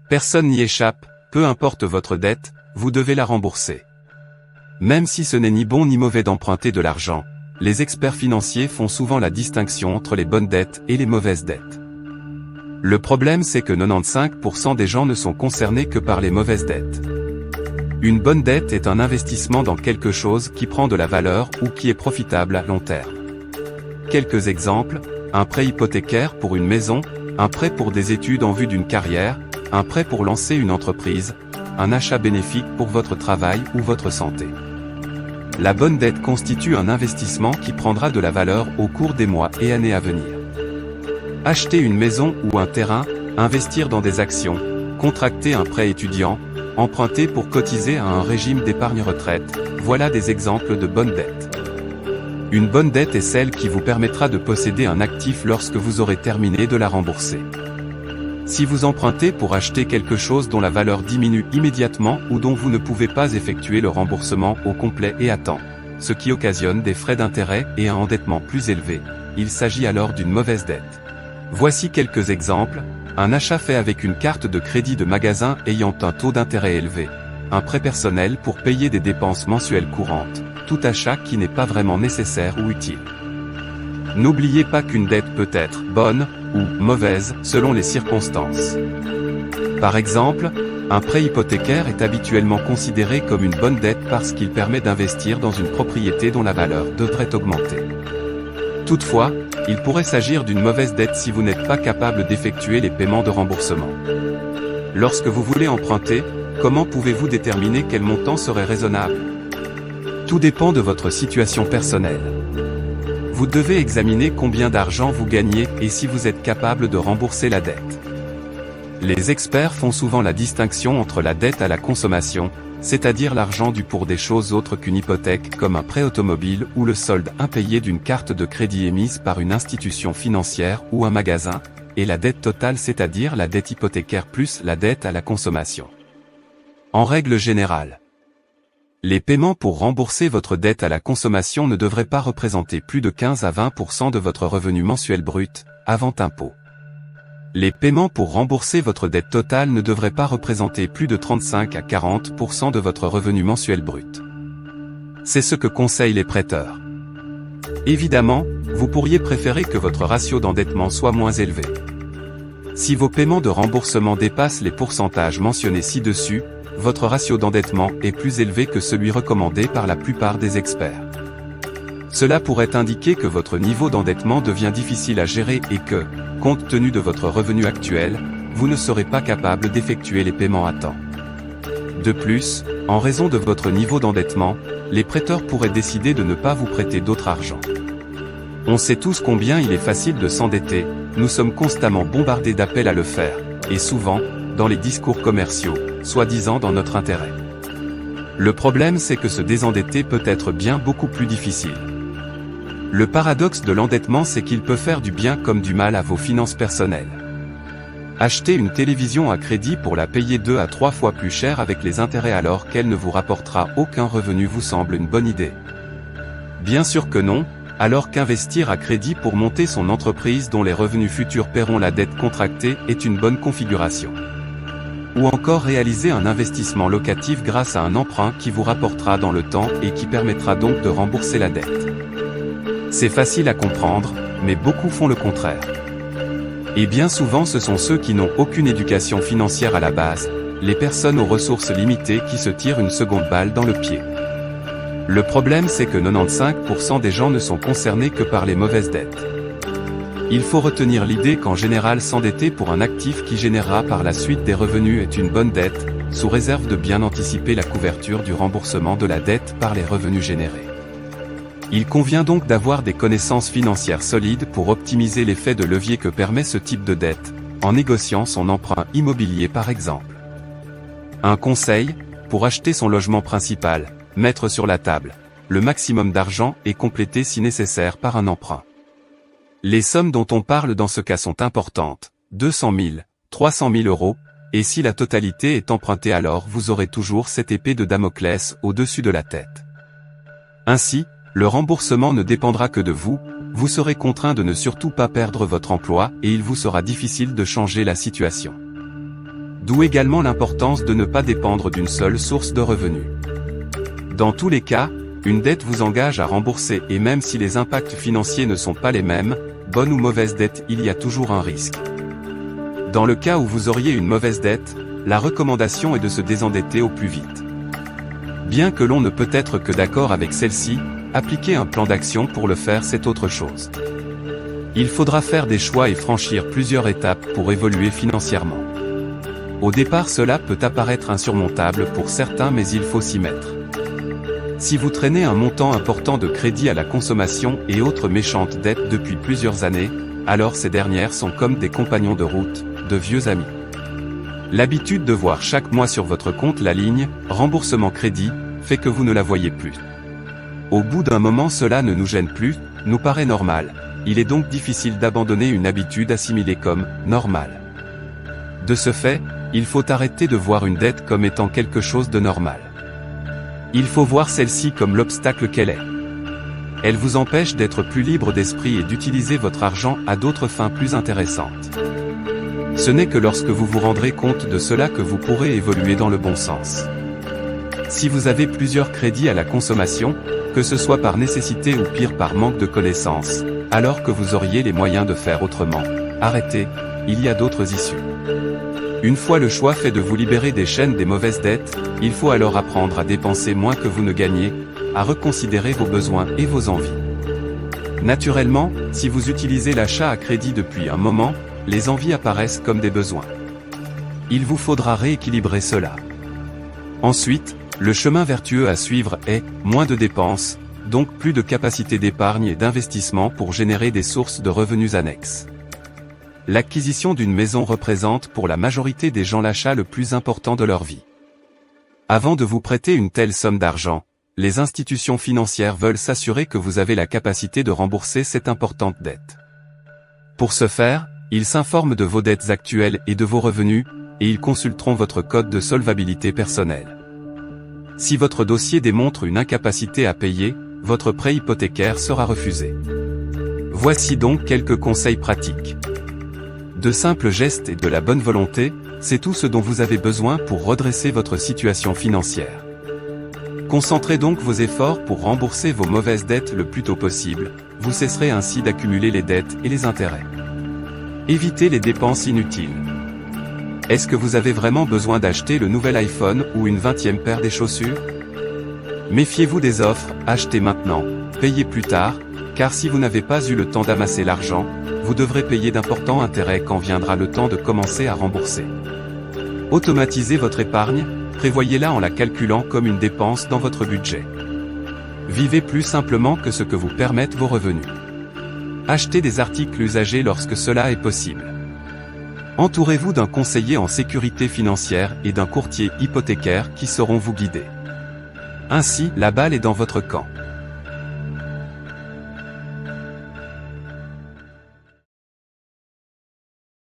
Personne n'y échappe, peu importe votre dette, vous devez la rembourser. Même si ce n'est ni bon ni mauvais d'emprunter de l'argent, les experts financiers font souvent la distinction entre les bonnes dettes et les mauvaises dettes. Le problème c'est que 95% des gens ne sont concernés que par les mauvaises dettes. Une bonne dette est un investissement dans quelque chose qui prend de la valeur ou qui est profitable à long terme. Quelques exemples, un prêt hypothécaire pour une maison, un prêt pour des études en vue d'une carrière, un prêt pour lancer une entreprise, un achat bénéfique pour votre travail ou votre santé. La bonne dette constitue un investissement qui prendra de la valeur au cours des mois et années à venir. Acheter une maison ou un terrain, investir dans des actions, contracter un prêt étudiant, emprunter pour cotiser à un régime d'épargne retraite, voilà des exemples de bonnes dettes. Une bonne dette est celle qui vous permettra de posséder un actif lorsque vous aurez terminé de la rembourser. Si vous empruntez pour acheter quelque chose dont la valeur diminue immédiatement ou dont vous ne pouvez pas effectuer le remboursement au complet et à temps, ce qui occasionne des frais d'intérêt et un endettement plus élevé, il s'agit alors d'une mauvaise dette. Voici quelques exemples, un achat fait avec une carte de crédit de magasin ayant un taux d'intérêt élevé, un prêt personnel pour payer des dépenses mensuelles courantes, tout achat qui n'est pas vraiment nécessaire ou utile. N'oubliez pas qu'une dette peut être bonne ou mauvaise selon les circonstances. Par exemple, un prêt hypothécaire est habituellement considéré comme une bonne dette parce qu'il permet d'investir dans une propriété dont la valeur devrait augmenter. Toutefois, il pourrait s'agir d'une mauvaise dette si vous n'êtes pas capable d'effectuer les paiements de remboursement. Lorsque vous voulez emprunter, comment pouvez-vous déterminer quel montant serait raisonnable? Tout dépend de votre situation personnelle. Vous devez examiner combien d'argent vous gagnez et si vous êtes capable de rembourser la dette. Les experts font souvent la distinction entre la dette à la consommation, c'est-à-dire l'argent dû pour des choses autres qu'une hypothèque comme un prêt automobile ou le solde impayé d'une carte de crédit émise par une institution financière ou un magasin, et la dette totale c'est-à-dire la dette hypothécaire plus la dette à la consommation. En règle générale, les paiements pour rembourser votre dette à la consommation ne devraient pas représenter plus de 15 à 20% de votre revenu mensuel brut, avant impôt. Les paiements pour rembourser votre dette totale ne devraient pas représenter plus de 35 à 40% de votre revenu mensuel brut. C'est ce que conseillent les prêteurs. Évidemment, vous pourriez préférer que votre ratio d'endettement soit moins élevé. Si vos paiements de remboursement dépassent les pourcentages mentionnés ci-dessus, votre ratio d'endettement est plus élevé que celui recommandé par la plupart des experts. Cela pourrait indiquer que votre niveau d'endettement devient difficile à gérer et que, compte tenu de votre revenu actuel, vous ne serez pas capable d'effectuer les paiements à temps. De plus, en raison de votre niveau d'endettement, les prêteurs pourraient décider de ne pas vous prêter d'autre argent. On sait tous combien il est facile de s'endetter, nous sommes constamment bombardés d'appels à le faire, et souvent, dans les discours commerciaux, soi-disant dans notre intérêt. Le problème c'est que se désendetter peut être bien beaucoup plus difficile. Le paradoxe de l'endettement c'est qu'il peut faire du bien comme du mal à vos finances personnelles. Acheter une télévision à crédit pour la payer 2 à 3 fois plus cher avec les intérêts alors qu'elle ne vous rapportera aucun revenu vous semble une bonne idée? Bien sûr que non, alors qu'investir à crédit pour monter son entreprise dont les revenus futurs paieront la dette contractée est une bonne configuration. Ou encore réaliser un investissement locatif grâce à un emprunt qui vous rapportera dans le temps et qui permettra donc de rembourser la dette. C'est facile à comprendre, mais beaucoup font le contraire. Et bien souvent ce sont ceux qui n'ont aucune éducation financière à la base, les personnes aux ressources limitées qui se tirent une seconde balle dans le pied. Le problème c'est que 95% des gens ne sont concernés que par les mauvaises dettes. Il faut retenir l'idée qu'en général s'endetter pour un actif qui générera par la suite des revenus est une bonne dette, sous réserve de bien anticiper la couverture du remboursement de la dette par les revenus générés. Il convient donc d'avoir des connaissances financières solides pour optimiser l'effet de levier que permet ce type de dette, en négociant son emprunt immobilier par exemple. Un conseil, pour acheter son logement principal, mettre sur la table le maximum d'argent et compléter si nécessaire par un emprunt. Les sommes dont on parle dans ce cas sont importantes, 200 000, 300 000 euros, et si la totalité est empruntée alors vous aurez toujours cette épée de Damoclès au-dessus de la tête. Ainsi, le remboursement ne dépendra que de vous, vous serez contraint de ne surtout pas perdre votre emploi et il vous sera difficile de changer la situation. D'où également l'importance de ne pas dépendre d'une seule source de revenus. Dans tous les cas, une dette vous engage à rembourser et même si les impacts financiers ne sont pas les mêmes, bonne ou mauvaise dette, il y a toujours un risque. Dans le cas où vous auriez une mauvaise dette, la recommandation est de se désendetter au plus vite. Bien que l'on ne peut être que d'accord avec celle-ci, appliquer un plan d'action pour le faire c'est autre chose. Il faudra faire des choix et franchir plusieurs étapes pour évoluer financièrement. Au départ cela peut apparaître insurmontable pour certains mais il faut s'y mettre. Si vous traînez un montant important de crédit à la consommation et autres méchantes dettes depuis plusieurs années, alors ces dernières sont comme des compagnons de route, de vieux amis. L'habitude de voir chaque mois sur votre compte la ligne « Remboursement crédit » fait que vous ne la voyez plus. Au bout d'un moment cela ne nous gêne plus, nous paraît normal, il est donc difficile d'abandonner une habitude assimilée comme « normale ». De ce fait, il faut arrêter de voir une dette comme étant quelque chose de normal. Il faut voir celle-ci comme l'obstacle qu'elle est. Elle vous empêche d'être plus libre d'esprit et d'utiliser votre argent à d'autres fins plus intéressantes. Ce n'est que lorsque vous vous rendrez compte de cela que vous pourrez évoluer dans le bon sens. Si vous avez plusieurs crédits à la consommation, que ce soit par nécessité ou pire par manque de connaissances, alors que vous auriez les moyens de faire autrement, arrêtez, il y a d'autres issues. Une fois le choix fait de vous libérer des chaînes des mauvaises dettes, il faut alors apprendre à dépenser moins que vous ne gagnez, à reconsidérer vos besoins et vos envies. Naturellement, si vous utilisez l'achat à crédit depuis un moment, les envies apparaissent comme des besoins. Il vous faudra rééquilibrer cela. Ensuite, le chemin vertueux à suivre est moins de dépenses, donc plus de capacité d'épargne et d'investissement pour générer des sources de revenus annexes. L'acquisition d'une maison représente pour la majorité des gens l'achat le plus important de leur vie. Avant de vous prêter une telle somme d'argent, les institutions financières veulent s'assurer que vous avez la capacité de rembourser cette importante dette. Pour ce faire, ils s'informent de vos dettes actuelles et de vos revenus, et ils consulteront votre code de solvabilité personnelle. Si votre dossier démontre une incapacité à payer, votre prêt hypothécaire sera refusé. Voici donc quelques conseils pratiques. De simples gestes et de la bonne volonté, c'est tout ce dont vous avez besoin pour redresser votre situation financière. Concentrez donc vos efforts pour rembourser vos mauvaises dettes le plus tôt possible, vous cesserez ainsi d'accumuler les dettes et les intérêts. Évitez les dépenses inutiles. Est-ce que vous avez vraiment besoin d'acheter le nouvel iPhone ou une 20e paire des chaussures? Méfiez-vous des offres, achetez maintenant, payez plus tard, car si vous n'avez pas eu le temps d'amasser l'argent, vous devrez payer d'importants intérêts quand viendra le temps de commencer à rembourser. Automatisez votre épargne, prévoyez-la en la calculant comme une dépense dans votre budget. Vivez plus simplement que ce que vous permettent vos revenus. Achetez des articles usagés lorsque cela est possible. Entourez-vous d'un conseiller en sécurité financière et d'un courtier hypothécaire qui sauront vous guider. Ainsi, la balle est dans votre camp.